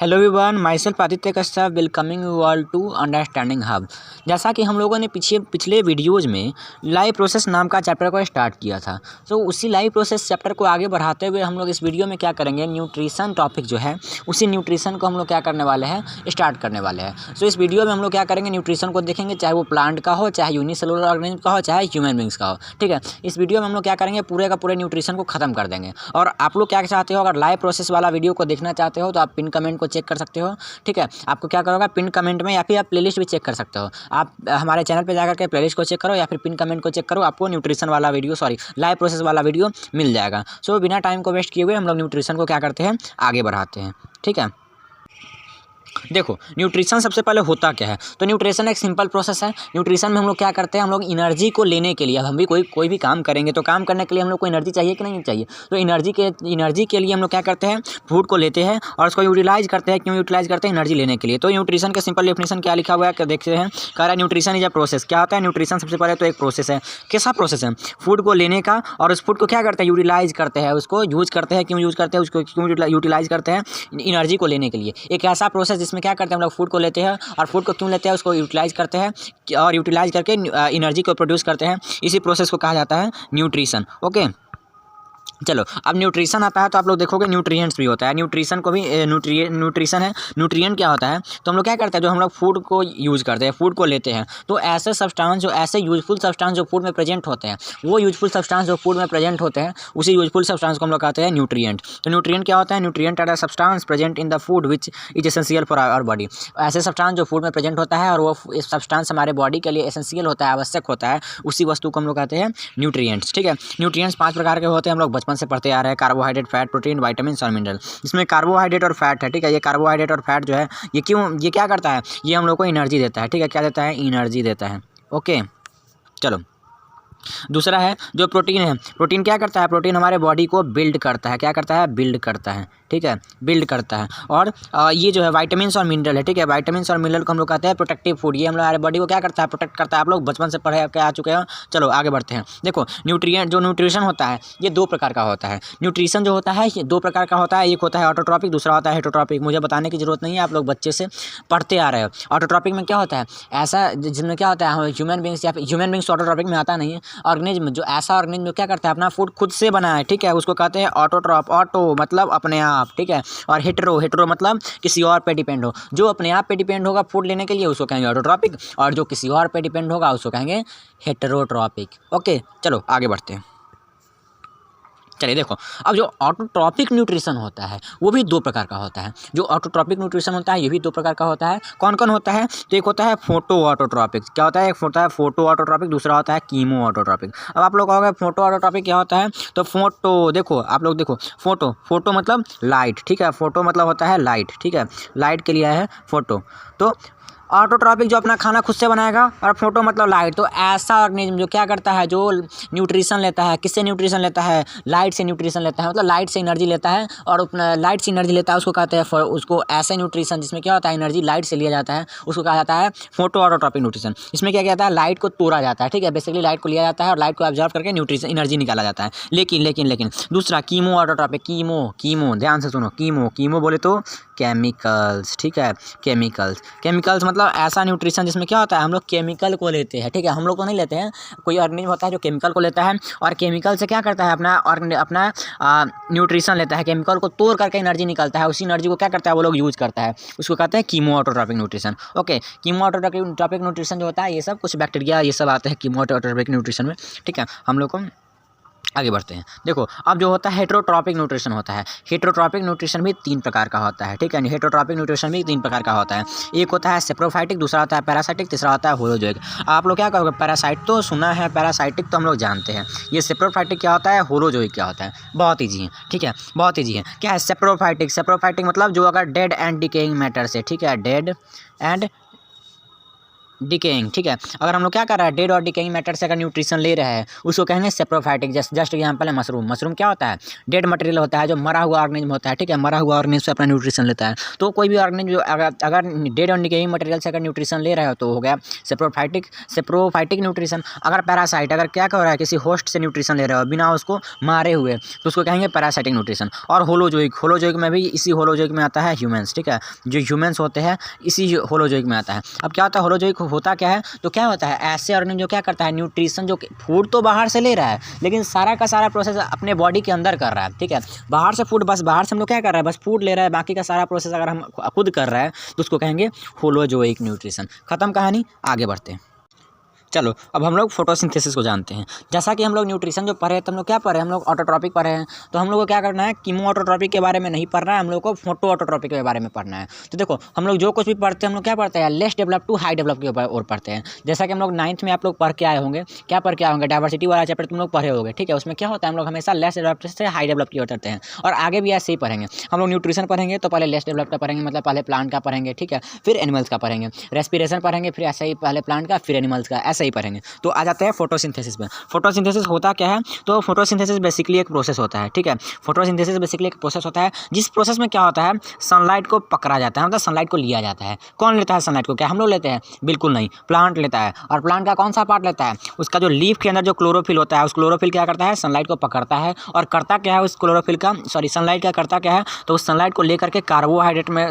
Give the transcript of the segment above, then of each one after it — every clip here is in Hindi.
Hello everyone, myself Aditya Kashyap welcoming you all to understanding hub. जैसा कि हम लोगों ने पिछले वीडियोज़ में लाइव प्रोसेस नाम का चैप्टर को स्टार्ट किया था, तो उसी लाइव प्रोसेस चैप्टर को आगे बढ़ाते हुए हम लोग इस वीडियो में क्या करेंगे, न्यूट्रिशन टॉपिक जो है उसी न्यूट्रिशन को हम लोग क्या करने वाले हैं, स्टार्ट करने वाले हैं। सो इस वीडियो में हम लोग क्या करेंगे, न्यूट्रिशन को देखेंगे, चाहे वो प्लांट का हो, चाहे यूनिसेलुलर ऑर्गेनिज्म का हो, चाहे ह्यूमन बींग्स का हो। ठीक है, इस वीडियो में हम लोग क्या करेंगे, पूरे का पूरे न्यूट्रिशन को खत्म कर देंगे। और आप लोग क्या चाहते हो, अगर लाइव प्रोसेस वाला वीडियो को देखना चाहते हो तो आप पिन कमेंट को चेक कर सकते हो। ठीक है, आपको क्या करोगे, पिन कमेंट में, या फिर आप प्लेलिस्ट भी चेक कर सकते हो। आप हमारे चैनल पे जाकर के प्लेलिस्ट को चेक करो या फिर पिन कमेंट को चेक करो, आपको न्यूट्रिशन वाला वीडियो, लाइव प्रोसेस वाला वीडियो मिल जाएगा। सो बिना टाइम को वेस्ट किए हुए हम लोग न्यूट्रिशन को क्या करते हैं, आगे बढ़ाते हैं। ठीक है, देखो न्यूट्रिशन सबसे पहले होता क्या है, तो न्यूट्रिशन एक सिंपल प्रोसेस है। न्यूट्रिशन में हम लोग क्या करते हैं, हम लोग एनर्जी को लेने के लिए, अब हम भी कोई भी काम करेंगे तो काम करने के लिए हम लोग को एनर्जी चाहिए कि नहीं चाहिए, तो एनर्जी के लिए हम लोग क्या करते हैं, फूड को लेते हैं और उसको यूटिलाइज करते हैं। क्यों यूटिलाइज करते हैं, एनर्जी लेने के लिए। तो न्यूट्रिशन का सिंपल डेफिनेशन क्या लिखा हुआ है, देखते हैं। कह रहा है न्यूट्रिशन इज अ प्रोसेस। क्या होता है न्यूट्रिशन, सबसे पहले तो एक प्रोसेस है। कैसा प्रोसेस है, फूड को लेने का, और उस फूड को क्या करते हैं, यूटिलाइज करते हैं, उसको यूज करते हैं। क्यों यूज करते हैं, उसको क्यों यूटिलाइज करते हैं, एनर्जी को लेने के लिए। एक ऐसा प्रोसेस जिसमें क्या करते हैं, हम लोग फूड को लेते हैं, और फूड को क्यों लेते हैं, उसको यूटिलाइज करते हैं, और यूटिलाइज करके एनर्जी को प्रोड्यूस करते हैं। इसी प्रोसेस को कहा जाता है न्यूट्रिशन। ओके, चलो अब न्यूट्रिशन आता है तो आप लोग देखोगे न्यूट्रिएंट्स भी होता है। न्यूट्रिशन को भी न्यूट्रिशन है। न्यूट्रिएंट क्या होता है, तो हम लोग क्या करते हैं, जो हम लोग फूड को यूज़ करते हैं, फूड को लेते हैं, तो ऐसे सब्सटेंस, जो ऐसे यूजफुल सब्सटेंस जो फूड में प्रेजेंट होते हैं, वो यूजफुल सब्सटेंस जो फूड में प्रेजेंट होते हैं, उसी यूजफुल सब्सटेंस को हम लोग कहते हैं न्यूट्रिएंट। तो न्यूट्रिएंट क्या होता है, nutrient are the substance present in the food which is essential for our body. ऐसे सब्सटेंस जो फूड में प्रेजेंट होता है और वो सब्सटेंस हमारे बॉडी के लिए एसेंशियल होता है, आवश्यक होता है, उसी वस्तु को हम लोग कहते हैं न्यूट्रिएंट्स। ठीक है, न्यूट्रिएंट्स 5 प्रकार के होते हैं, हम लोग बचपन से पढ़ते आ रहे हैं। कार्बोहाइड्रेट, फैट, प्रोटीन, विटामिन और मिनरल। इसमें कार्बोहाइड्रेट और फैट है। ठीक है, ये कार्बोहाइड्रेट और फैट जो है, ये क्या करता है, ये हम लोग को एनर्जी देता है। ठीक है, क्या देता है, एनर्जी देता है। ओके, चलो दूसरा है जो प्रोटीन है। प्रोटीन क्या करता है, प्रोटीन हमारे बॉडी को बिल्ड करता है। क्या करता है, बिल्ड करता है। ठीक है, बिल्ड करता है। और ये जो है विटामिन्स और मिनरल है। ठीक है, विटामिन्स और मिनरल को हम लोग कहते हैं प्रोटेक्टिव फूड। ये हम लोग हमारे बॉडी को क्या करता है, प्रोटेक्ट करता है। आप लोग बचपन से पढ़े के आ चुके हैं। चलो आगे बढ़ते हैं। देखो न्यूट्रिएंट, जो न्यूट्रिशन होता है, ये 2 प्रकार का होता है। न्यूट्रिशन जो होता है ये 2 प्रकार का होता है। एक होता है ऑटोट्रॉपिक, दूसरा होता है हेटरोट्रॉपिक। मुझे बताने की जरूरत नहीं है, आप लोग बच्चे से पढ़ते आ रहे हो। ऑटोट्रॉपिक में क्या होता है, ऐसा जिसमें क्या होता है, ह्यूमन बींग्स, या फिर ह्यूमन बींग्स ऑटोट्रॉपिक में आता नहीं है। ऑर्गेनिज्म, जो ऐसा ऑर्गेनिज्म जो क्या करता है, अपना फूड खुद से बनाए। ठीक है, उसको कहते हैं ऑटोट्रॉप। ऑटो मतलब अपने आप। ठीक है, और हेटेरो मतलब किसी और पे डिपेंड हो। जो अपने आप पे डिपेंड होगा फूड लेने के लिए, उसको कहेंगे ऑटोट्रॉपिक, और जो किसी और पे डिपेंड होगा उसको कहेंगे हेटेरोट्रॉपिक। ओके, चलो आगे बढ़ते हैं। चलिए देखो, अब जो ऑटोट्रॉपिक न्यूट्रिशन होता है वो भी 2 प्रकार का होता है। जो ऑटोट्रॉपिक न्यूट्रिशन होता है ये भी 2 प्रकार का होता है। कौन कौन होता है, तो एक होता है फोटो ऑटोट्रॉपिक। क्या होता है, एक होता है फोटो ऑटोट्रॉपिक, दूसरा होता है कीमो ऑटोट्रॉपिक। अब आप लोग कहोगे फोटो ऑटोट्रॉपिक क्या होता है, तो फोटो देखो, आप लोग देखो, फोटो मतलब लाइट। ठीक है, फोटो मतलब होता है लाइट। ठीक है, लाइट के लिए है फोटो। तो ऑटोट्रॉपिक जो अपना खाना खुद से बनाएगा, और फोटो मतलब लाइट। तो ऐसा ऑर्गेनिज्म जो क्या करता है, जो न्यूट्रिशन लेता है, किससे न्यूट्रिशन लेता है, लाइट से न्यूट्रिशन लेता है, मतलब लाइट से एनर्जी लेता है, और अपना लाइट से एनर्जी लेता है, उसको कहते हैं उसको ऐसे न्यूट्रिशन जिसमें क्या होता है, एनर्जी लाइट से लिया जाता है, उसको कहा जाता है फोटो ऑटोट्रॉपिक न्यूट्रिशन। इसमें क्या जाता है, लाइट को तोड़ा जाता है। ठीक है, बेसिकली लाइट को लिया जाता है और लाइट को ऑब्जर्व करके न्यूट्रिशन एनर्जी निकाला जाता है। लेकिन दूसरा कीमो ऑटोट्रॉपिक। कीमो ध्यान से सुनो, कीमो बोले तो केमिकल्स। ठीक है, केमिकल्स मतलब ऐसा न्यूट्रिशन जिसमें क्या होता है, हम लोग केमिकल को लेते हैं। ठीक है, हम लोग को नहीं लेते हैं, कोई ऑर्गेनिज्म होता है जो केमिकल को लेता है, और केमिकल से क्या करता है, अपना न्यूट्रिशन लेता है, केमिकल को तोड़ करके एनर्जी निकलता है। उसी एनर्जी को क्या करता है, वो लोग यूज करता है, उसको कहते हैं chemo autotrophic nutrition. Okay, chemo autotrophic nutrition जो होता है, ये सब कुछ बैक्टीरिया ये सब आते हैं कीमो ऑटोट्रॉपिक न्यूट्रिशन में। ठीक है, हम लोग को आगे बढ़ते हैं। देखो अब जो होता है हेटेरोट्रॉपिक न्यूट्रिशन होता है। हेटेरोट्रॉपिक न्यूट्रिशन भी 3 प्रकार का होता है। ठीक है, हेटेरोट्रॉपिक न्यूट्रिशन भी 3 प्रकार का होता है। एक होता है सेप्रोफाइटिक, दूसरा होता है पैरासाइटिक, तीसरा होता है होलोजोइक। आप लोग क्या करोगे, पैरासाइट तो सुना है, पैरासाइटिक तो हम लोग जानते हैं। ये सेप्रोफाइटिक क्या होता है, होलोजोइक क्या होता है, बहुत ईजी है। ठीक है, बहुत ईजी है। क्या है सेप्रोफाइटिक मतलब जो अगर डेड एंड डिकेइंग मैटर से, ठीक है, डेड एंड डिकेइंग, ठीक है। अगर हम लोग क्या कर रहे हैं, डेड और डिकेइंग मैटर से अगर न्यूट्रिशन ले रहे हैं उसको कहेंगे सेप्रोफाइटिक। जस्ट एग्जांपल है मशरूम। मशरूम क्या होता है, डेड मटेरियल होता है, जो मरा हुआ ऑर्गेनिज्म होता है, ठीक है। मरा हुआ ऑर्गेनिज्म से अपना न्यूट्रिशन लेता है। तो कोई भी ऑर्गेनिज्म जो अगर डेड और डिकेइंग मटेरियल से अगर न्यूट्रिशन ले रहे हो तो हो गया सेप्रोफाइटिक न्यूट्रिशन। अगर पैरासाइट अगर क्या कर रहा है, किसी होस्ट से न्यूट्रिशन ले रहे हो बिना उसको मारे हुए, तो उसको कहेंगे पैरासाइटिक न्यूट्रिशन। और होलोजोइक में भी इसी होलोजोइक में आता है ह्यूमंस, ठीक है। जो ह्यूमंस होते हैं इसी होलोजोइक में आता है। अब क्या होता है होलोजोइक होता क्या है, तो क्या होता है ऐसे ऑर्गेनिज्म जो क्या करता है न्यूट्रिशन, जो फूड तो बाहर से ले रहा है लेकिन सारा का सारा प्रोसेस अपने बॉडी के अंदर कर रहा है, ठीक है। बाहर से फूड, बस बाहर से हम लोग क्या कर रहे हैं, बस फूड ले रहा है, बाकी का सारा प्रोसेस अगर हम खुद कर रहे हैं तो उसको कहेंगे होलोजोइक न्यूट्रिशन। खत्म कहानी, आगे बढ़ते हैं। चलो अब हम लोग फोटोसिंथेसिस को जानते हैं। जैसा कि हम लोग न्यूट्रिशन जो पढ़े तो हम लोग क्या पढ़े, हम लोग ऑटोट्रॉपिक पढ़े हैं। तो हम लोग को क्या करना है, कीमो ऑटोट्रॉपिक के बारे में नहीं पढ़ना है, हम लोग को फोटो ऑटोट्रॉपिक के बारे में पढ़ना है। तो देखो हम लोग जो कुछ भी पढ़ते हैं हम लोग क्या पढ़ते हैं, less develop to high develop के ऊपर और पढ़ते हैं। जैसा कि हम लोग 9th में आप लोग पढ़ के आए होंगे, क्या पढ़ के आए होंगे, डाइवर्सिटी वाला चैप्टर तुम लोग पढ़े होंगे, ठीक है। उसमें क्या होता है, हम लोग हमेशा लेस डेवलप से हाई डेवलप की ओर चलते हैं और आगे भी ऐसे ही पढ़ेंगे। हम लोग न्यूट्रिशन पढ़ेंगे तो पहले लेस डेवलप का पढ़ेंगे, मतलब पहले प्लांट का पढ़ेंगे, ठीक है, फिर एनिमल्स का पढ़ेंगे। रेस्पिरेशन पढ़ेंगे, फिर ऐसे ही पहले प्लांट का फिर एनिमल्स का, ऐसे ही पढ़ेंगे। तो आ जाते हैं फोटोसिंथेसिस में। फोटोसिंथेसिस होता क्या है, तो फोटोसिंथेसिस बेसिकली एक प्रोसेस होता है, ठीक है। फोटोसिंथेसिस बेसिकली एक प्रोसेस होता है जिस प्रोसेस में क्या होता है, सनलाइट को पकड़ा जाता है, मतलब सनलाइट को लिया जाता है। कौन लेता है सनलाइट को, क्या हम लोग लेते हैं, बिल्कुल नहीं, प्लांट लेता है। और प्लांट का कौन सा पार्ट लेता है, उसका जो लीफ के अंदर जो क्लोरोफिल होता है, उस क्लोरोफिल क्या करता है, सनलाइट को पकड़ता है। और करता क्या है उस क्लोरोफिल का, सनलाइट का करता क्या है, तो उस सनलाइट को लेकर के कार्बोहाइड्रेट में,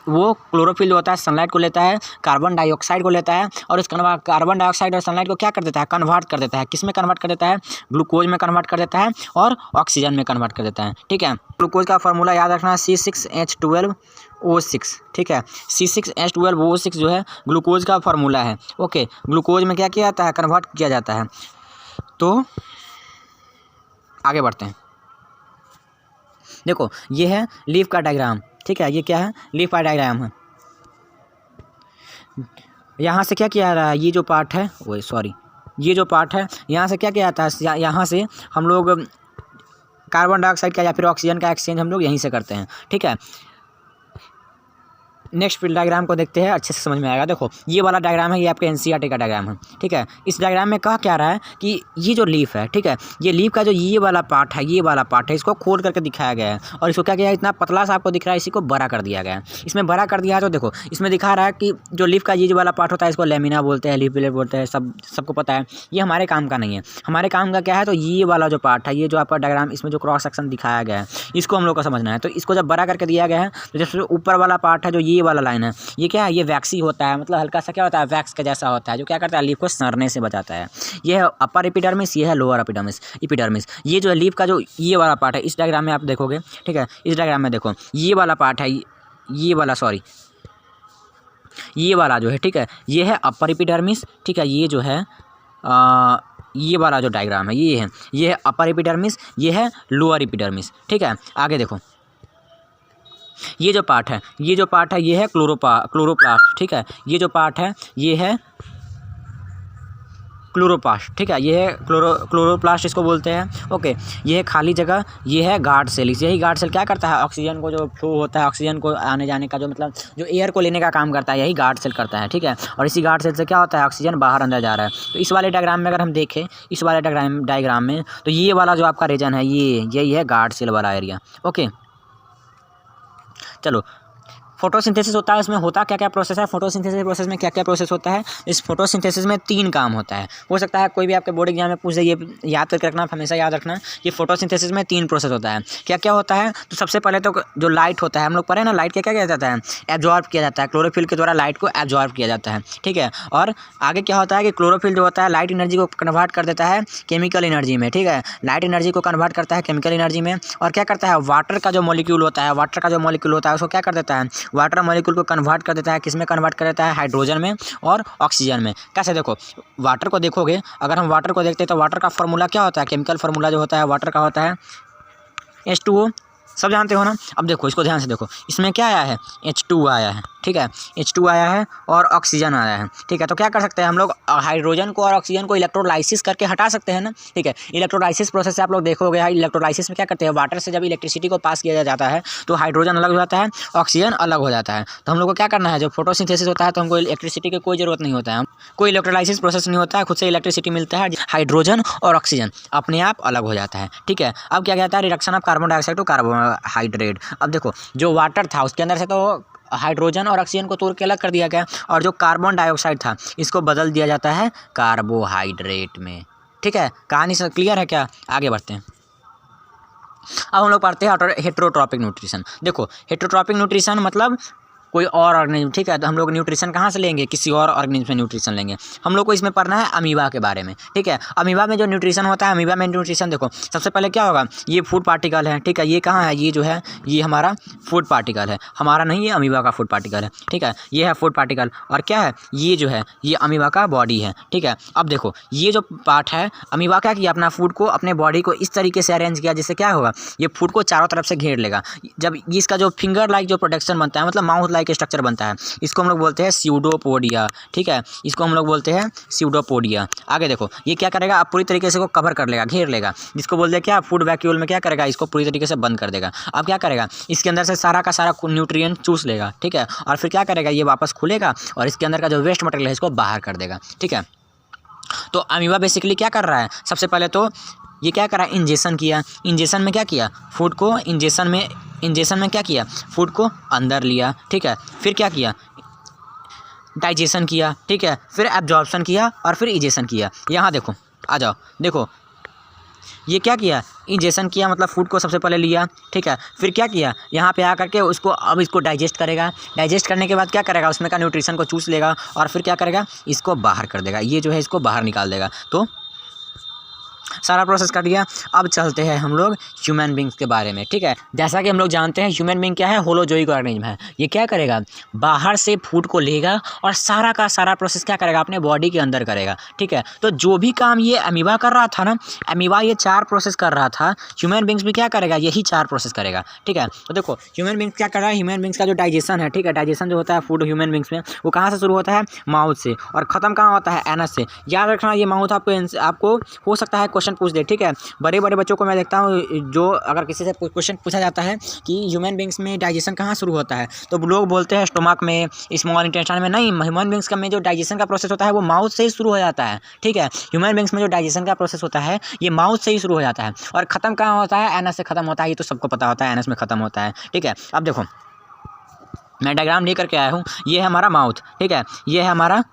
वो क्लोरोफिल होता है सनलाइट को लेता है, कार्बन डाइऑक्साइड को लेता है, और उस कार्बन डाइऑक्साइड और सनलाइट को क्या कर देता है, कन्वर्ट कर देता है। किस में कन्वर्ट कर देता है, ग्लूकोज में कन्वर्ट कर देता है और ऑक्सीजन में कन्वर्ट कर देता है, ठीक है। ग्लूकोज का फार्मूला याद रखना, C6H12O6, ठीक है। C6H12O6 जो है ग्लूकोज का फार्मूला है, ओके। ग्लूकोज में क्या किया जाता है, कन्वर्ट किया जाता है। तो आगे बढ़ते हैं। देखो ये है लीफ का डायग्राम, ठीक है। ये क्या है, लीफ का डायग्राम है। यहाँ से क्या किया जा रहा है, ये जो पार्ट है, ये जो पार्ट है यहाँ से क्या किया जाता है, यहाँ से हम लोग कार्बन डाइऑक्साइड का या फिर ऑक्सीजन का एक्सचेंज हम लोग यहीं से करते हैं, ठीक है। नेक्स्ट डायग्राम को देखते हैं, अच्छे से समझ में आएगा। देखो ये वाला डायग्राम है, ये आपके एनसीईआरटी का डायग्राम है, ठीक है। इस डायग्राम में कहा क्या रहा है कि ये जो लीफ है, ठीक है, ये लीफ का जो ये वाला पार्ट है, ये वाला पार्ट है, इसको खोल करके दिखाया गया है। और इसको क्या किया है, इतना पतला सा आपको दिख रहा है, इसी को बड़ा कर दिया गया है। इसमें बड़ा कर दिया है तो देखो इसमें दिखा रहा है कि जो लीफ का ये जो वाला पार्ट होता है इसको लेमिना बोलते हैं, लीफ ब्लेड बोलते हैं, सबको पता है। ये हमारे काम का नहीं है। हमारे काम का क्या है, तो ये वाला जो पार्ट है, ये जो आपका डायग्राम, इसमें जो क्रॉस सेक्शन दिखाया गया है, इसको हम लोग को समझना है। तो इसको जब बड़ा करके दिया गया है तो जैसे ऊपर वाला पार्ट है, जो ये वाला लाइन है, ये क्या है, ये वैक्सी होता है, मतलब हल्का सा क्या होता है, वैक्स का जैसा होता है, जो क्या करता है, लीफ को सड़ने से बचाता है। ये है अपर एपिडर्मिस, ये है लोअर एपिडर्मिस। ये जो है लीफ का जो ये वाला पार्ट है, इस डायग्राम में आप देखोगे, ठीक है, इस डायग्राम में देखो ये वाला पार्ट है, ये वाला जो है, ठीक है, ये है अपर एपिडर्मिस, ठीक है। ये जो है ये वाला जो डायग्राम है, ये है अपर एपिडर्मिस, ये है लोअर एपिडर्मिस, ठीक है। आगे देखो ये जो पार्ट है, ये है क्लोरोप्लास्ट, ठीक है। ये जो पार्ट है ये है क्लोरोप्लास्ट, ठीक है, ये है क्लोरोप्लास्ट इसको बोलते हैं, ओके। ये है खाली जगह, ये है गार्ड सेल। यही गार्ड सेल क्या करता है, ऑक्सीजन को जो फ्लो होता है, ऑक्सीजन को आने जाने का जो मतलब जो एयर को लेने का काम करता है, यही गार्ड सेल करता है, ठीक है। और इसी गार्ड सेल से क्या होता है, ऑक्सीजन बाहर अंदर जा रहा है। तो इस वाले डायग्राम में अगर हम देखें, इस वाले डायग्राम में, तो ये वाला जो आपका रीजन है, यही है गार्ड सेल वाला एरिया, ओके। चलो फोटोसिंथेसिस होता है, इसमें होता क्या क्या प्रोसेस है, फोटोसिंथेसिस प्रोसेस में क्या क्या प्रोसेस होता है। इस फोटोसिंथेसिस में 3 काम होता है। हो सकता है कोई भी आपके बोर्ड एग्जाम में पूछ दे, ये याद करके रखना, हमेशा याद रखना कि फोटोसिंथेसिस में 3 प्रोसेस होता है। क्या क्या होता है, तो सबसे पहले तो जो लाइट होता है, हम लोग पढ़े ना, लाइट क्या किया जाता है, एब्जॉर्ब किया जाता है, क्लोरोफिल के द्वारा लाइट को एब्जॉर्ब किया जाता है, ठीक है। और आगे क्या होता है कि क्लोरोफिल जो होता है लाइट एनर्जी को कन्वर्ट कर देता है केमिकल एनर्जी में, ठीक है। लाइट एनर्जी को कन्वर्ट करता है केमिकल एनर्जी में। और क्या करता है, वाटर का जो मॉलिक्यूल होता है, उसको क्या कर देता है, वाटर मॉलिक्यूल को कन्वर्ट कर देता है, किस में कन्वर्ट कर देता है, हाइड्रोजन में और ऑक्सीजन में। कैसे, देखो वाटर को देखोगे, अगर हम वाटर को देखते हैं तो वाटर का फार्मूला क्या होता है, केमिकल फार्मूला जो होता है वाटर का होता है H2O, सब जानते हो ना। अब देखो इसको ध्यान से देखो, इसमें क्या आया है, H2 आया है, ठीक है, H2 आया है और ऑक्सीजन आया है, ठीक है। तो क्या कर सकते हैं हम लोग, हाइड्रोजन को और ऑक्सीजन को इलेक्ट्रोलाइसिस करके हटा सकते हैं ना, ठीक है। इलेक्ट्रोलाइसिस प्रोसेस से आप लोग देखोगे, इलेक्ट्रोलाइसिस में क्या करते हैं, वाटर से जब इलेक्ट्रिसिटी को पास किया जाता है तो हाइड्रोजन अलग हो जाता है, ऑक्सीजन अलग हो जाता है। तो हम लोग को क्या करना है, जब फोटोसिंथेसिस होता है तो हमको इलेक्ट्रिसिटी की कोई ज़रूरत नहीं होता है, कोई इलेक्ट्रोलाइसिस प्रोसेस नहीं होता है, खुद से इलेक्ट्रिसिटी मिलता है, हाइड्रोजन और ऑक्सीजन अपने आप अलग हो जाता है, ठीक है। अब क्या कहता है, reduction of carbon dioxide to carbohydrate. अब देखो जो वाटर था उसके अंदर से तो हाइड्रोजन और ऑक्सीजन को तोड़ के अलग कर दिया गया, और जो कार्बन डाइऑक्साइड था इसको बदल दिया जाता है कार्बोहाइड्रेट में, ठीक है। कहानी से क्लियर है क्या? आगे बढ़ते हैं। अब हम लोग पढ़ते हैं हेटेरोट्रॉपिक न्यूट्रिशन। देखो हेटेरोट्रॉपिक न्यूट्रिशन मतलब कोई और ऑर्गेनिज्म, ठीक है। तो हम लोग न्यूट्रिशन कहाँ से लेंगे, किसी और ऑर्गेनिज्म से न्यूट्रिशन लेंगे। हम लोग को इसमें पढ़ना है अमीबा के बारे में, ठीक है। अमीबा में जो न्यूट्रिशन होता है, अमीबा में न्यूट्रिशन देखो सबसे पहले क्या होगा, ये फूड पार्टिकल है, ठीक है। ये कहाँ है, ये जो है ये हमारा फूड पार्टिकल है, हमारा नहीं, ये अमीबा का फूड पार्टिकल है, ठीक है। ये है फूड पार्टिकल, और क्या है, ये जो है ये अमीबा का बॉडी है, ठीक है। अब देखो ये जो पार्ट है, अमीबा क्या किया, अपना फूड को, अपने बॉडी को इस तरीके से अरेंज किया जिससे क्या होगा, ये फूड को चारों तरफ से घेर लेगा। जब इसका जो फिंगर लाइक जो प्रोटेक्शन बनता है, मतलब माउथ लाइक स्ट्रक्चर बनता है, इसको हम लोग बोलते हैं स्यूडोपोडिया, ठीक है। इसको हम लोग बोलते हैं स्यूडोपोडिया। आगे देखो ये क्या करेगा, अब पूरी तरीके से को कवर कर लेगा, घेर लेगा, जिसको बोलते हैं क्या, फूड वैक्यूल में क्या करेगा, इसको पूरी तरीके से बंद कर देगा। अब क्या करेगा, इसके अंदर से सारा का सारा न्यूट्रिएंट चूस लेगा, ठीक है। और फिर क्या करेगा, ये वापस खुलेगा और इसके अंदर का जो वेस्ट मटेरियल है इसको बाहर कर देगा, ठीक है। तो अमीबा बेसिकली क्या कर रहा है, सबसे पहले तो ये क्या करा, इंजेक्शन किया। इंजेक्शन में क्या किया, फूड को इंजेक्शन में क्या किया, फूड को अंदर लिया, ठीक है। फिर क्या किया, डाइजेशन किया, ठीक है। फिर एब्जॉर्प्शन किया और फिर इजेशन किया। यहाँ देखो, आ जाओ, देखो ये क्या किया, इंजेक्शन किया, मतलब फूड को सबसे पहले लिया, ठीक है। फिर क्या किया, यहाँ पे आकर के उसको, अब इसको डाइजेस्ट करेगा, डाइजेस्ट करने के बाद क्या करेगा, उसमें का न्यूट्रिशन को चूस लेगा और फिर क्या करेगा, इसको बाहर कर देगा, ये जो है इसको बाहर निकाल देगा। तो सारा प्रोसेस कर दिया। अब चलते हैं हम लोग ह्यूमन बींग्स के बारे में, ठीक है। जैसा कि हम लोग जानते हैं ह्यूमन बींग क्या है, होलोजोइक ऑर्गेनिज्म है। ये क्या करेगा, बाहर से फूड को लेगा और सारा का सारा प्रोसेस क्या करेगा, अपने बॉडी के अंदर करेगा, ठीक है। तो जो भी काम ये अमीबा कर रहा था ना, अमीबा ये 4 प्रोसेस कर रहा था, ह्यूमन बींग्स भी क्या करेगा, यही 4 प्रोसेस करेगा, ठीक है। तो देखो ह्यूमन बींग्स क्या कर रहा है, ह्यूमन बींग्स का जो डाइजेशन है, ठीक है, डाइजेशन जो होता है फूड ह्यूमन बींग्स में, वो कहाँ से शुरू होता है, माउथ से, और ख़त्म कहाँ होता है, एनस से। याद रखना ये माउथ आपको हो सकता है क्वेश्चन पूछ दे, ठीक है। बड़े बड़े बच्चों को मैं देखता हूँ, जो अगर किसी से क्वेश्चन पूछा जाता है कि ह्यूमन बींग्स में डाइजेशन कहाँ शुरू होता है, तो लोग बोलते हैं स्टोमक में, स्मॉल इंटेस्टाइन में। नहीं, ह्यूमन बींग्स का में जो डाइजेशन का प्रोसेस होता है वो माउथ से ही शुरू हो जाता है, ठीक है। ह्यूमन बींग्स में जो डाइजेशन का प्रोसेस होता है ये माउथ से ही शुरू हो जाता है, और ख़त्म कहाँ होता है, एनस से ख़त्म होता है। ये तो सबको पता होता है, एनस में ख़त्म होता है, ठीक है। अब देखो मैं डायग्राम लेकर के आया हूँ, ये है हमारा माउथ, ठीक है, ये है हमारा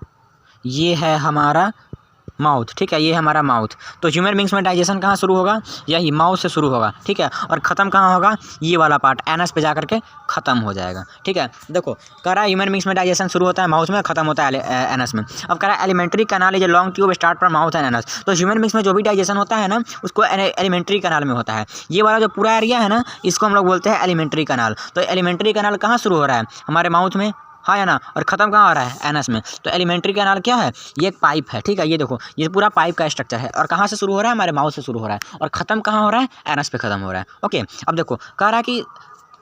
माउथ, ठीक है, ये है हमारा माउथ। तो ह्यूमन बींग्स में डाइजेशन कहाँ शुरू होगा, यही माउथ से शुरू होगा, ठीक है। और ख़त्म कहाँ होगा, ये वाला पार्ट एनस पे जाकर के ख़त्म हो जाएगा, ठीक है। देखो कह रहा है ह्यूमन बींग्स में डाइजेशन शुरू होता है माउथ में, ख़त्म होता है एनस में। अब कह रहा है alimentary canal is a long tube start from mouth and anus. तो ह्यूमन बींग्स में जो भी डाइजेशन होता है ना, उसको एलिमेंट्री कैनाल में होता है। ये वाला जो पूरा एरिया है ना, इसको हम लोग बोलते हैं एलिमेंट्री कैनाल। तो एलिमेंट्री कैनाल कहाँ शुरू हो रहा है, हमारे माउथ में, हाँ या ना, और ख़त्म कहाँ हो रहा है, एनस में। तो एलिमेंट्री कैनाल क्या है, ये एक पाइप है, ठीक है। ये देखो ये पूरा पाइप का स्ट्रक्चर है, और कहाँ से शुरू हो रहा है, हमारे माउथ से शुरू हो रहा है, और ख़त्म कहाँ हो रहा है, एनस पे ख़त्म हो रहा है, ओके। अब देखो कह रहा है कि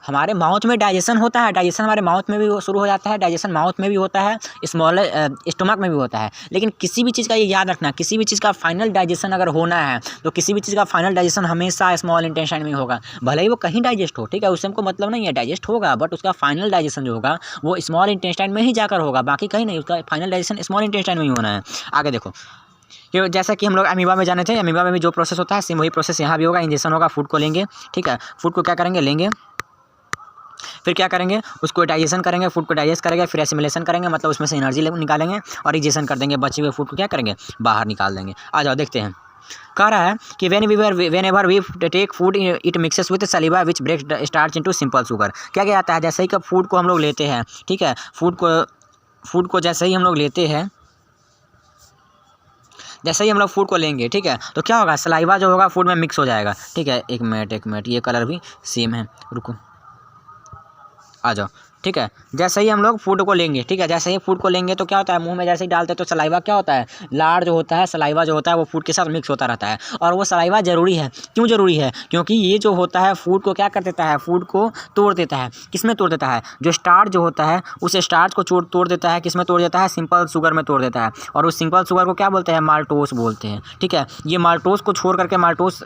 हमारे माउथ में डाइजेशन होता है, डाइजेशन हमारे माउथ में भी शुरू हो जाता है, डाइजेशन माउथ में भी होता है, स्मॉल स्टमक में भी होता है। लेकिन किसी भी चीज़ का ये याद रखना, किसी भी चीज़ का फाइनल डाइजेशन अगर होना है तो किसी भी चीज़ का फाइनल डाइजेशन हमेशा स्मॉल इंटेस्टाइन में होगा। भले ही वो कहीं डाइजेस्ट हो, ठीक है, उससे हमको मतलब नहीं है, डाइजेस्ट होगा, बट उसका फाइनल डाइजेशन जो होगा वो स्मॉल इंटेस्टाइन में ही जाकर होगा, बाकी कहीं नहीं, उसका फाइनल डाइजेशन स्मॉल इंटेस्टाइन में ही होना है। आगे देखो जैसा कि हम लोग अमीबा में जाने थे, अमीबा में भी जो प्रोसेस होता है सेम वही प्रोसेस यहाँ भी होगा। इंजेक्शन होगा, फूड को लेंगे, ठीक है, फूड को क्या करेंगे, लेंगे, फिर क्या करेंगे, उसको डाइजेशन करेंगे, फूड को डाइजेस्ट करेंगे, फिर एसिमिलेशन करेंगे, मतलब उसमें से एनर्जी निकालेंगे और इजेशन कर देंगे, बचे हुए फूड को क्या करेंगे, बाहर निकाल देंगे। आ जाओ देखते हैं। कह रहा है कि whenever we take food it mixes with saliva which breaks starch into simple sugar. क्या क्या आता है, जैसे ही कब फूड को हम लोग लेते हैं, ठीक है, फूड को जैसे ही हम लोग लेते हैं, जैसे ही हम लोग फूड को लेंगे, ठीक है, तो क्या होगा, सलाइवा जो होगा फूड में मिक्स हो जाएगा, ठीक है। एक मिनट, ये कलर भी सेम है, रुको, आ जाओ, ठीक है। जैसे ही हम लोग फूड को लेंगे, ठीक है, जैसे ही फूड को लेंगे तो क्या होता है, मुंह में जैसे ही डालते हैं तो सलाइवा क्या होता है, लार जो होता है, सलाइवा जो होता है वो फूड के साथ मिक्स होता रहता है। और वो सलाइवा ज़रूरी है, क्यों ज़रूरी है, क्योंकि ये जो होता है फूड को क्या कर देता है, फूड को तोड़ देता है। किस में तोड़ देता है, जो स्टार्च जो होता है उस स्टार्च को तोड़ देता है, किस में तोड़ देता है, सिंपल शुगर में तोड़ देता है। और उस सिंपल शुगर को क्या बोलते हैं, माल्टोस बोलते हैं। ठीक है, ये माल्टोस को छोड़ करके, माल्टोस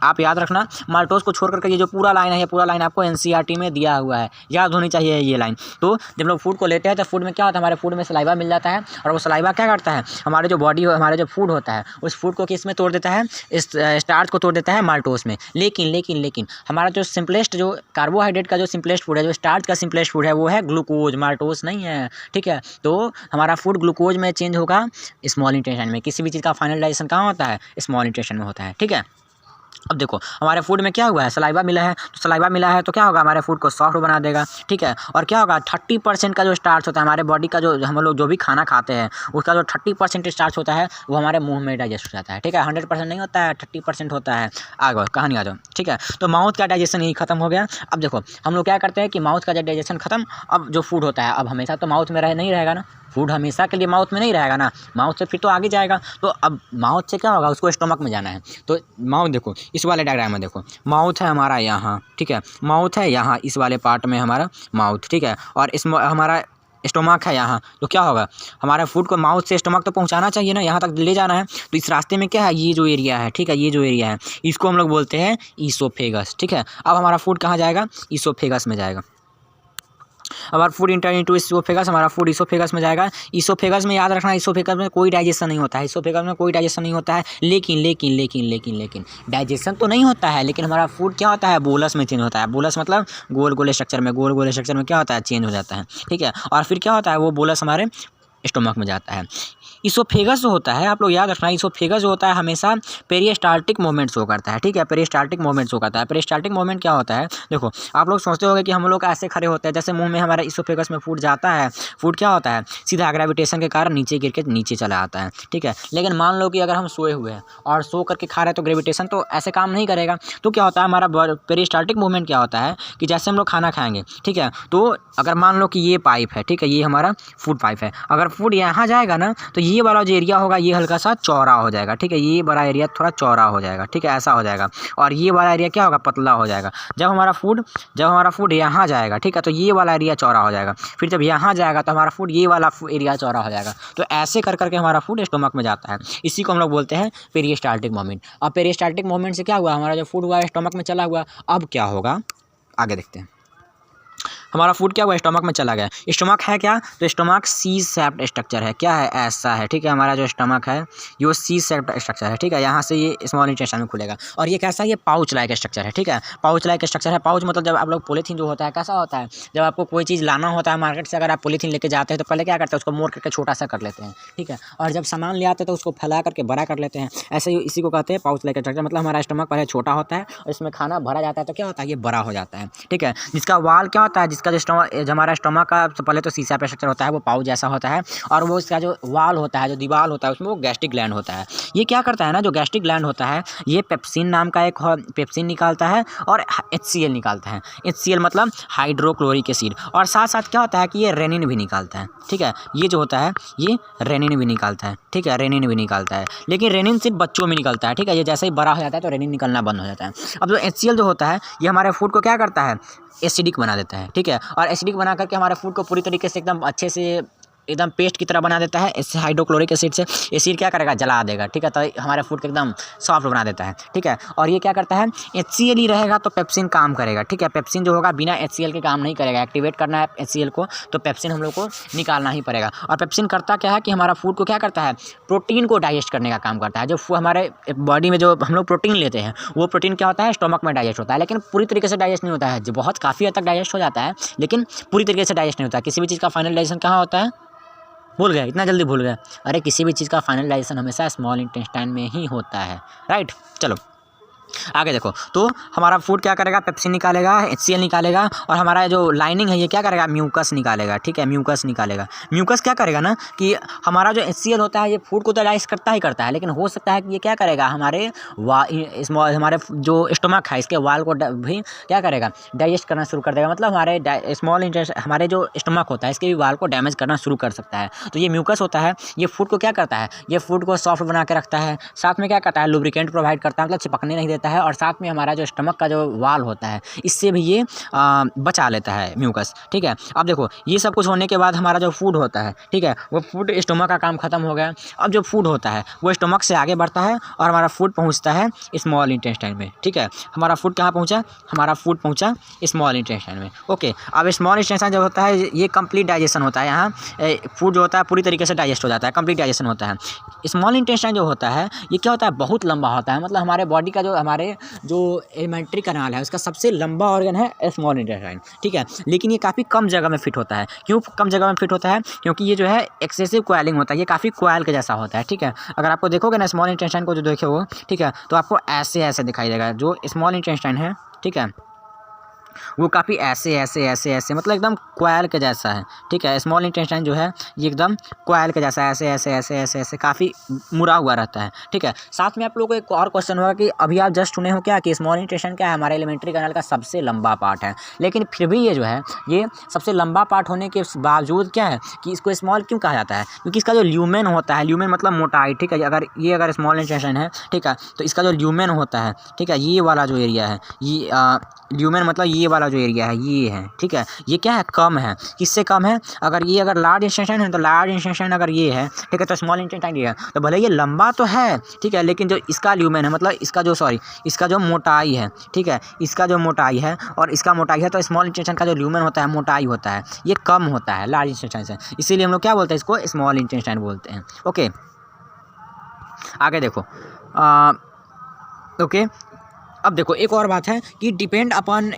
आप याद रखना, माल्टोस को छोड़ करके ये जो पूरा लाइन है, ये पूरा लाइन आपको एनसीईआरटी में दिया हुआ है, याद होनी चाहिए ये लाइन। तो जब लोग फूड को लेते हैं तो फूड में क्या होता है, हमारे फूड में सलाइवा मिल जाता है। और वो सलाइवा क्या करता है, हमारे जो बॉडी, हमारे जो फूड होता है उस फूड को किस में तोड़ देता है, इस स्टार्च को तोड़ देता है माल्टोस में। लेकिन हमारा जो सिंपलेस्ट, जो कार्बोहाइड्रेट का जो सिंपलेस्ट फूड है, जो स्टार्च का सिंपलेस्ट फूड है वो है ग्लूकोज, माल्टोस नहीं है। ठीक है, तो हमारा फूड ग्लूकोज में चेंज होगा स्मॉल इंटेस्टाइन में। किसी भी चीज़ का फाइनल डाइजेशन कहाँ होता है, स्मॉल इंटेस्टाइन में होता है। ठीक है, अब देखो हमारे फूड में क्या हुआ है, सलाइवा मिला है, तो सलाइवा मिला है तो क्या होगा, हमारे फूड को सॉफ्ट बना देगा। ठीक है, और क्या होगा, 30% का जो स्टार्च होता है हमारे बॉडी का, जो हम लोग जो भी खाना खाते हैं उसका जो 30% स्टार्च होता है वो हमारे मुंह में डाइजेस्ट हो जाता है। ठीक है, 100% नहीं होता है, 30% होता है। आ गए कहानी आ जाओ। ठीक है, तो माउथ का डाइजेशन यही खत्म हो गया। अब देखो हम लोग क्या करते हैं कि माउथ का जब डाइजेशन खत्म, अब जो फूड होता है अब हमेशा तो माउथ में नहीं रहेगा ना, फूड हमेशा के लिए माउथ में नहीं रहेगा ना, माउथ से फिर तो आगे जाएगा। तो अब माउथ से क्या होगा, उसको स्टमक में जाना है। तो माउथ देखो, इस वाले डायग्राम में देखो, माउथ है हमारा यहाँ, ठीक है, माउथ है यहाँ, इस वाले पार्ट में हमारा माउथ, ठीक है, और इस हमारा स्टोमक है यहाँ। तो क्या होगा, हमारे फूड को माउथ से स्टोमक तो पहुँचाना चाहिए ना, यहाँ तक ले जाना है। तो इस रास्ते में क्या है, ये जो एरिया है, ठीक है, ये जो एरिया है इसको हम लोग बोलते हैं ईसोफेगस। ठीक है, अब हमारा फूड कहाँ जाएगा, ईसोफेगस में जाएगा। हमारा फूड इंटर इनटू इसोफेगस, हमारा फूड इसोफेगस में जाएगा। इसोफेगस में याद रखना, इसोफेगस में कोई डाइजेशन नहीं होता है, इसोफेगस में कोई डाइजेशन नहीं होता है। लेकिन डाइजेशन तो नहीं होता है, लेकिन हमारा फूड क्या होता है, बोलस में चेंज होता है। बोलस मतलब गोल गोल स्ट्रक्चर में क्या होता है, चेंज हो जाता है। ठीक है, और फिर क्या होता है, वो बोलस हमारे स्टोमक में जाता है। इसोफेगस जो होता है, आप लोग याद रखना, इसोफेगस जो होता है हमेशा पेरिस्टाल्टिक मूवमेंट शो करता है। ठीक है, पेरिस्टाल्टिक मूवमेंट शो करता है। पेरिस्टाल्टिक मूवमेंट क्या होता है, देखो आप लोग सोचते होंगे कि हम लोग ऐसे खड़े होते हैं, जैसे मुंह में हमारा इसोफेगस में फूड जाता है, फूड क्या होता है, सीधा ग्रेविटेशन के कारण नीचे गिर के नीचे चला आता है। ठीक है, लेकिन मान लो कि अगर हम सोए हुए हैं और सो करके खा रहे हैं तो ग्रेविटेशन तो ऐसे काम नहीं करेगा। तो क्या होता है, हमारा पेरिस्टाल्टिक मूवमेंट क्या होता है कि जैसे हम लोग खाना खाएंगे, ठीक है, तो अगर मान लो कि ये पाइप है, ठीक है, ये हमारा फूड पाइप है, अगर फूड यहाँ जाएगा ना तो ये वाला जो एरिया होगा ये हल्का सा चौड़ा हो जाएगा। ठीक है, ये बड़ा एरिया थोड़ा चौड़ा हो जाएगा। ठीक है, ऐसा हो जाएगा, और ये वाला एरिया क्या होगा, पतला हो जाएगा। जब हमारा फूड यहाँ जाएगा, ठीक है, तो ये वाला एरिया चौड़ा हो जाएगा। फिर जब यहाँ जाएगा तो हमारा फूड ये वाला एरिया चौड़ा हो जाएगा। तो ऐसे कर करके हमारा फूड स्टोमक में जाता है। इसी को हम लोग बोलते हैं पेरिस्टाल्टिक मूवमेंट। अब पेरिस्टाल्टिक मूवमेंट से क्या हुआ, हमारा जो फूड हुआ स्टोमक में चला हुआ। अब क्या होगा, आगे देखते हैं। हमारा फूड क्या हुआ, स्टोमक में चला गया। स्टोमक है क्या, तो स्टोमक सी शेप्ड स्ट्रक्चर है। क्या है, ऐसा है। ठीक है, हमारा जो स्टोमक है ये सी शेप्ड स्ट्रक्चर है। ठीक है, यहाँ से ये स्मॉल इंटेस्टाइन में खुलेगा, और ये कैसा है, ये पाउच लाइक स्ट्रक्चर है। ठीक है, पाउच लाइक स्ट्रक्चर है। पाउच मतलब जब आप लोग पॉलीथीन जो होता है कैसा होता है, जब आपको कोई चीज़ लाना होता है मार्केट से, अगर आप पॉलीथीन लेके जाते हैं तो पहले क्या करते हैं, उसको मोड़ करके छोटा सा कर लेते हैं। ठीक है, और जब सामान ले आते हैं तो उसको फैला करके बड़ा कर लेते हैं। ऐसे ही इसी को कहते हैं पाउच लाइक स्ट्रक्चर। मतलब हमारा स्टोमक पहले छोटा होता है और इसमें खाना भरा जाता है तो क्या होता है, ये बड़ा हो जाता है। ठीक है, जिसका वाल क्या होता है, जिसका जो हमारा स्टोमक का पहले तो शीशा पे स्ट्रक्चर होता है, वो पाउच जैसा होता है, और वो इसका जो वाल होता है, जो दीवार होता है, उसमें वो गैस्ट्रिक ग्लैंड होता है। ये क्या करता है ना, जो गैस्ट्रिक ग्लैंड होता है ये पेप्सिन नाम का एक पेप्सिन निकालता है और HCl निकालता है। HCl मतलब हाइड्रोक्लोरिक एसिड, और साथ साथ क्या होता है कि ये रेनिन भी निकालता है। ठीक है, ये जो होता है ये रेनिन भी निकालता है। ठीक है, रेनिन भी निकालता है, लेकिन रेनिन सिर्फ बच्चों में निकलता है। ठीक है, ये जैसे ही बड़ा हो जाता है तो रेनिन निकलना बंद हो जाता है। अब जो HCl जो होता है ये हमारे फूड को क्या करता है, एसिडिक बना देता है। ठीक है, और एसिडिक बना करके हमारे फूड को पूरी तरीके से एकदम अच्छे से एकदम पेस्ट की तरह बना देता है। इससे हाइड्रोक्लोरिक एसिड से एसिड क्या करेगा, जला देगा। ठीक है, तो हमारे फूड को एकदम सॉफ्ट बना देता है। ठीक है, और ये क्या करता है, HCl ही रहेगा तो पेप्सिन काम करेगा। ठीक है, पेप्सिन जो होगा बिना HCl के काम नहीं करेगा। एक्टिवेट करना है HCl को तो पेप्सिन हम लोग को निकालना ही पड़ेगा। और पेप्सिन करता क्या है कि हमारा फूड को क्या करता है, प्रोटीन को डाइजेस्ट करने का काम करता है। जो हमारे बॉडी में जो हम लोग प्रोटीन लेते हैं वो प्रोटीन क्या होता है, स्टोमक में डाइजेस्ट होता है, लेकिन पूरी तरीके से डाइजेस्ट नहीं होता है। जो बहुत काफ़ी हद तक डाइजेस्ट हो जाता है, लेकिन पूरी तरीके से डाइजेस्ट नहीं होता है। किसी भी चीज़ का फाइनल डाइजेशन कहाँ होता है, भूल गए, इतना जल्दी भूल गए। अरे किसी भी चीज़ का फाइनल डाइजेशन हमेशा स्मॉल इंटेस्टाइन में ही होता है। राइट, चलो आगे देखो, तो हमारा फूड क्या करेगा, पेप्सिन निकालेगा, HCl निकालेगा, और हमारा जो लाइनिंग है ये क्या करेगा, म्यूकस निकालेगा। ठीक है, म्यूकस निकालेगा। म्यूकस क्या करेगा ना कि हमारा जो HCl होता है ये फूड को तो डाइजेस्ट करता ही करता है, लेकिन हो सकता है कि ये क्या करेगा, हमारे हमारे जो स्टमक है इसके वाल को भी क्या करेगा, डाइजेस्ट करना शुरू कर देगा। मतलब हमारे स्मॉल इंटेस्टाइन, हमारे जो स्टमक होता है इसके भी वाल को डैमेज करना शुरू कर सकता है। तो ये म्यूकस होता है, ये फूड को क्या करता है, ये फूड को सॉफ्ट बना के रखता है, साथ में क्या करता है, लुब्रिकेंट प्रोवाइड करता है, मतलब चिपकने नहीं देता है, और साथ में हमारा जो स्टमक का जो वाल होता है इससे भी ये बचा लेता है म्यूकस। ठीक है, अब देखो ये सब कुछ होने के बाद हमारा जो फूड होता है, ठीक है, वो फूड स्टमक का काम खत्म हो गया। अब जो फूड होता है वो स्टमक से आगे बढ़ता है और हमारा फूड पहुंचता है स्मॉल इंटेस्टाइन में। ठीक है, हमारा फूड कहाँ पहुंचा, हमारा फूड पहुंचा स्मॉल इंटेस्टाइन में। ओके, अब स्मॉल इंटेस्टाइन जो होता है ये कंप्लीट डाइजेशन होता है, यहाँ फूड जो होता है पूरी तरीके से डाइजेस्ट हो जाता है, कंप्लीट डाइजेशन होता है। स्मॉल इंटेस्टाइन जो होता है ये क्या होता है, बहुत लंबा होता है, मतलब हमारे बॉडी का जो हमारे जो एलिमेंट्री कैनाल है उसका सबसे लंबा ऑर्गन है स्मॉल इंटेस्टाइन। ठीक है, लेकिन ये काफ़ी कम जगह में फिट होता है। क्यों कम जगह में फिट होता है, क्योंकि ये जो है एक्सेसिव कोयलिंग होता है, ये काफ़ी कोयल के जैसा होता है। ठीक है, अगर आपको देखोगे ना स्मॉल इंटेस्टाइन को जो देखे हो, ठीक है, तो आपको ऐसे ऐसे दिखाई देगा। जो स्मॉल इंटेस्टाइन है, ठीक है, वो काफ़ी ऐसे ऐसे ऐसे ऐसे मतलब एकदम कोयल के जैसा है। ठीक है, स्मॉल इंटेस्टाइन जो है ये एकदम कोयल के जैसा ऐसे ऐसे ऐसे ऐसे ऐसे काफ़ी मुड़ा हुआ रहता है। ठीक है, साथ में आप लोगों को एक और क्वेश्चन होगा कि अभी आप जस्ट सुने हो क्या कि स्मॉल इंटेस्टाइन क्या है, हमारे एलिमेंट्री कैनाल का सबसे लंबा पार्ट है, लेकिन फिर भी ये जो है ये सबसे लंबा पार्ट होने के बावजूद क्या है कि इसको स्मॉल क्यों कहा जाता है, क्योंकि इसका जो ल्यूमेन होता है, ल्यूमेन मतलब मोटाई। ठीक है, अगर स्मॉल इंटेस्टाइन है, ठीक है, तो इसका जो ल्यूमेन होता है, ठीक है, ये वाला जो एरिया है, ये ल्यूमेन मतलब ये वाला जो एरिया है ये है। ठीक है, ये क्या है, कम है। किससे कम है, अगर लार्ज इंटेस्टाइन है तो लार्ज इंटेस्टाइन अगर ये है, ठीक है, तो स्मॉल इंटेस्टाइन ये है, तो भले ये लंबा तो है, ठीक है, लेकिन जो इसका ल्यूमेन है मतलब इसका जो मोटाई है, ठीक है, इसका जो मोटाई है और इसका मोटाई है, तो स्मॉल इंटेस्टाइन का जो ल्यूमेन होता है, मोटाई होता है, ये कम होता है लार्ज इंटेस्टाइन से, इसीलिए हम लोग क्या बोलते हैं, इसको स्मॉल इंटेस्टाइन बोलते हैं। ओके, आगे देखो, ओके, अब देखो एक और बात है कि it depend upon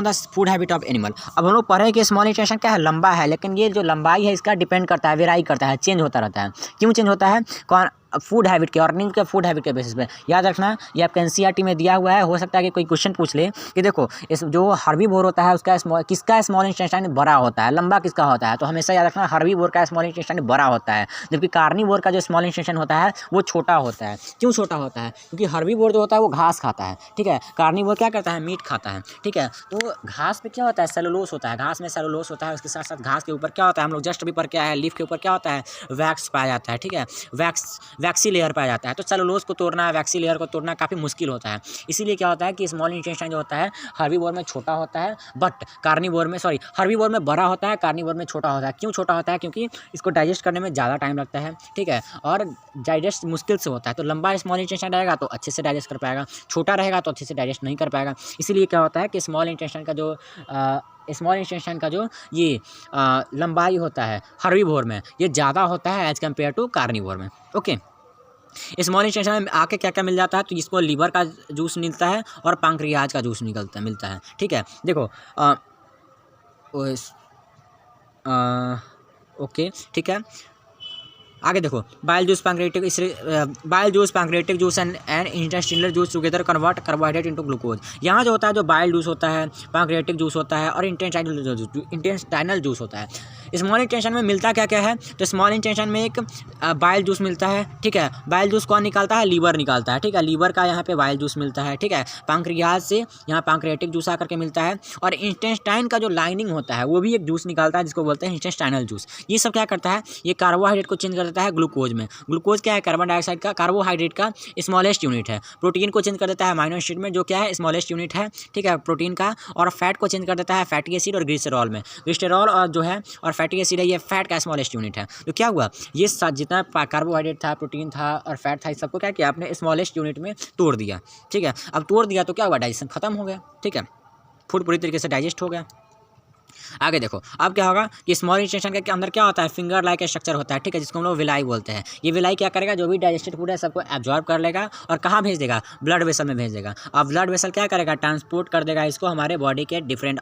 the food habit of animal. अब हम लोग पढ़े कि स्मॉल इंटेस्टाइन क्या है, लंबा है, लेकिन ये जो लंबाई है इसका डिपेंड करता है, वेराई करता है, चेंज होता रहता है। क्यों चेंज होता है, कौन फूड हैबिट के और एनिमल के फूड हैबिट के बेसिस पे। याद रखना ये आपके NCERT में दिया हुआ है, हो सकता है कि कोई क्वेश्चन पूछ ले कि देखो इस जो हर्बीवोर होता है उसका किसका स्मॉल इंटेस्टाइन बड़ा होता है, लंबा किसका होता है, तो हमेशा याद रखना हर्बीवोर का स्मॉल इंटेस्टाइन बड़ा होता है, जबकि कार्निवोर का जो स्मॉल इंटेस्टाइन होता है वो छोटा होता है। क्यों छोटा होता है, क्योंकि हर्बीवोर जो होता है वो घास खाता है, ठीक है, कार्निवोर क्या करता है, मीट खाता है। ठीक है, तो घास पे क्या होता है, सेलुलोस होता है, घास में सेलुलोस होता है, उसके साथ साथ घास के ऊपर क्या होता है, हम लोग जस्ट अभी पढ़ के आए हैं, लीफ के ऊपर क्या होता है, वैक्स पाया जाता है। ठीक है, वैक्सी लेयर पाया जाता है, तो सेलुलोज को तोड़ना, वैक्सी लेयर को तोड़ना काफ़ी मुश्किल होता है। इसीलिए क्या होता है कि स्मॉल इंटेस्टाइन जो होता है हर्बीवोर में छोटा होता है, बट हर्बीवोर में बड़ा होता है, कार्निवोर में छोटा होता है। क्यों छोटा होता है, क्योंकि इसको डाइजेस्ट करने में ज़्यादा टाइम लगता है। ठीक है, और डाइजेस्ट मुश्किल से होता है, तो लंबा स्मॉल इंटेस्टाइन रहेगा तो अच्छे से डाइजेस्ट कर पाएगा, छोटा रहेगा तो अच्छे से डाइजेस्ट नहीं कर पाएगा। इसीलिए क्या होता है कि स्मॉल इंटेस्टाइन का जो ये लंबाई होता है हर्बीवोर में ये ज़्यादा होता है एज कम्पेयर टू कार्निवोर में। ओके, स्मॉल इंटेस्टाइन में आके क्या क्या मिल जाता है, तो इसको लीवर का जूस मिलता है और पैंक्रियाज का जूस मिलता है। ठीक है, देखो ओके, ठीक है, आगे देखो bile juice, pancreatic juice and intestinal juice together convert carbohydrate into glucose. यहाँ जो होता है, जो बाइल जूस होता है, पैंक्रियाटिक जूस होता है और इंटेस्टाइनल जूस होता है। स्मॉल इंटेस्टाइन में मिलता क्या क्या है, तो स्मॉल इंटेस्टाइन में एक बाइल जूस मिलता है। ठीक है, बाइल जूस कौन निकालता है, लीवर निकालता है। ठीक है, लीवर का यहाँ पे बाइल जूस मिलता है। ठीक है, पैंक्रियाज से यहाँ पैंक्रियाटिक जूस आकर के मिलता है, और इंटेस्टाइन का जो लाइनिंग होता है वो भी एक जूस निकालता है जिसको बोलते हैं इंटेस्टाइनल जूस। ये सब क्या करता है, ये कार्बोहाइड्रेट को चेंज कर देता है ग्लूकोज में। ग्लूकोज क्या है, कार्बन डाइऑक्साइड का, कार्बोहाइड्रेट का स्मॉलेस्ट यूनिट है। प्रोटीन को चेंज कर देता है अमीनो एसिड में, जो क्या है स्मॉलेस्ट यूनिट है। ठीक है, प्रोटीन का, और फैट को चेंज कर देता है फैटी एसिड और ग्लिसरॉल में। ग्लिसरॉल और जो है और फैटी एसिड है, ये फैट का स्मॉलेस्ट यूनिट है। तो क्या हुआ, ये जितना कार्बोहाइड्रेट था, प्रोटीन था और फैट था, इस सबको क्या किया आपने स्मॉलेस्ट यूनिट में तोड़ दिया। ठीक है, अब तोड़ दिया तो क्या हुआ, डाइजेशन खत्म हो गया। ठीक है, फूड पूरी तरीके से डाइजेस्ट हो गया। आगे देखो, अब क्या होगा कि स्मॉल इंटेस्टाइन के अंदर क्या होता है, फिंगर लाइक स्ट्रक्चर होता है। ठीक है, जिसको हम लोग विलाई बोलते हैं। ये विलाई क्या करेगा, जो भी डाइजेस्टेड फूड है सबको एब्जॉर्ब कर लेगा और कहाँ भेज देगा, ब्लड वेसल में भेज देगा। अब ब्लड वेसल क्या करेगा, ट्रांसपोर्ट कर देगा इसको हमारे बॉडी के different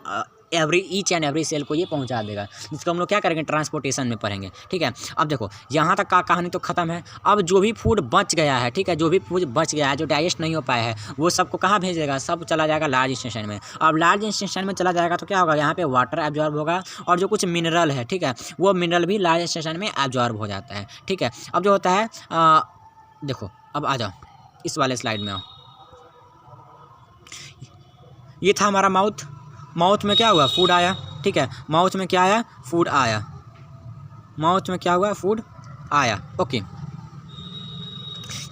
every each and every cell को ये पहुंचा देगा, जिसको हम लोग क्या करेंगे ट्रांसपोर्टेशन में पढ़ेंगे। ठीक है, अब देखो यहाँ तक का कहानी तो खत्म है। अब जो भी फूड बच गया है, ठीक है, जो भी फूड बच गया है जो डाइजेस्ट नहीं हो पाया है वो सबको कहाँ भेजेगा, सब चला जाएगा लार्ज इंटेस्टाइन में। अब लार्ज इंटेस्टाइन में चला जाएगा तो क्या होगा, यहाँ पे वाटर एब्जॉर्ब होगा और जो कुछ मिनरल है, ठीक है, वो मिनरल भी लार्ज इंटेस्टाइन में एब्जॉर्ब हो जाता है। ठीक है, अब जो होता है देखो, अब आ जाओ इस वाले स्लाइड में आओ। ये था हमारा माउथ। माउथ में क्या हुआ, फूड आया। ठीक है, माउथ में क्या आया, फूड आया। माउथ में क्या हुआ, फूड आया। ओके,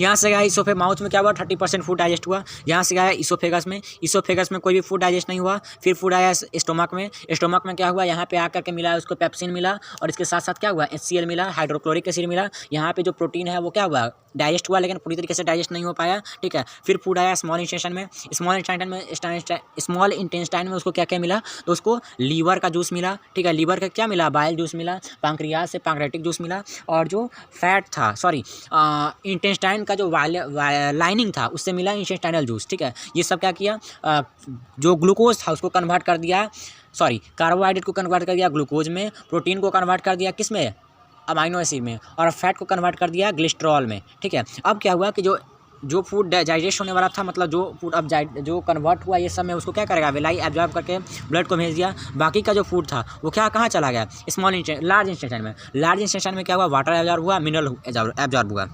यहाँ से गया इसोफे, माउथ में क्या हुआ 30% फूड डाइजेस्ट हुआ। यहाँ से गया इसोफेगस में, इसोफेगस में कोई भी फूड डाइजेस्ट नहीं हुआ। फिर फूड आया स्टोमक में, स्टोमक में क्या हुआ, यहाँ पे आकर के मिला उसको पेप्सिन मिला और इसके साथ साथ क्या हुआ HCl मिला, हाइड्रोक्लोरिक एसिड मिला। यहाँ पे जो प्रोटीन है वो क्या हुआ, डाइजेस्ट हुआ लेकिन पूरी तरीके से डाइजेस्ट नहीं हो पाया। ठीक है, फिर फूड आया स्मॉल इंटेस्टाइन में, स्मॉल इंटेस्टाइन में उसको क्या क्या मिला, तो उसको लीवर का जूस मिला। ठीक है, लीवर का क्या मिला, बाइल जूस मिला, पैंक्रियाज से पैंक्रेटिक जूस मिला, और जो फैट था इंटेस्टाइन का जो लाइनिंग था उससे मिला इंटेस्टाइनल जूस। ठीक है, ये सब क्या किया, जो ग्लूकोज था उसको कन्वर्ट कर दिया, कार्बोहाइड्रेट को कन्वर्ट कर दिया ग्लूकोज में, प्रोटीन को कन्वर्ट कर दिया किस में, अमाइनो एसिड में, और फैट को कन्वर्ट कर दिया ग्लिस्ट्रॉल में। ठीक है, अब क्या हुआ कि जो फूड डाइजेस्ट होने वाला था, मतलब जो फूड अब जो कन्वर्ट हुआ ये सब में उसको क्या करेगा, वेलाई एब्जॉर्ब करके ब्लड को भेज दिया। बाकी का जो फूड था वो क्या कहाँ चला गया, लार्ज इंटेस्टाइन में। लार्ज इंटेस्टाइन में क्या हुआ, वाटर एब्जॉर्ब हुआ, मिनरल एब्जॉर्ब हुआ।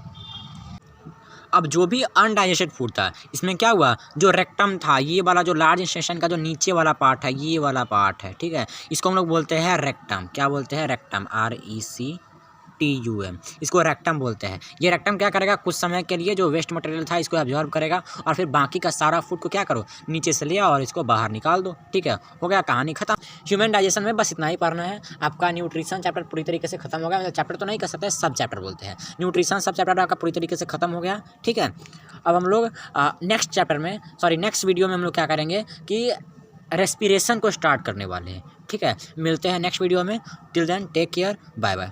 अब जो भी अनडाइजेस्टेड फूड था इसमें क्या हुआ, जो रेक्टम था, ये वाला जो लार्ज इंटेस्टाइन का जो नीचे वाला पार्ट है, ये वाला पार्ट है, ठीक है, इसको हम लोग बोलते हैं रेक्टम। क्या बोलते हैं, रेक्टम, RECTUM, इसको रेक्टम बोलते हैं। ये रेक्टम क्या करेगा, कुछ समय के लिए जो वेस्ट मटेरियल था इसको एब्जॉर्ब करेगा और फिर बाकी का सारा फूड को क्या करो, नीचे से लिया और इसको बाहर निकाल दो। ठीक है, हो गया, कहानी खत्म। ह्यूमन डाइजेशन में बस इतना ही पढ़ना है। आपका न्यूट्रिशन चैप्टर पूरी तरीके से खत्म हो गया, मतलब चैप्टर तो नहीं कर सकते, सब चैप्टर बोलते हैं। न्यूट्रिशन सब चैप्टर आपका पूरी तरीके से खत्म हो गया। ठीक है, अब हम लोग नेक्स्ट वीडियो में हम लोग क्या करेंगे कि रेस्पिरेशन को स्टार्ट करने वाले हैं। ठीक है, मिलते हैं नेक्स्ट वीडियो में। Till then take care, bye bye.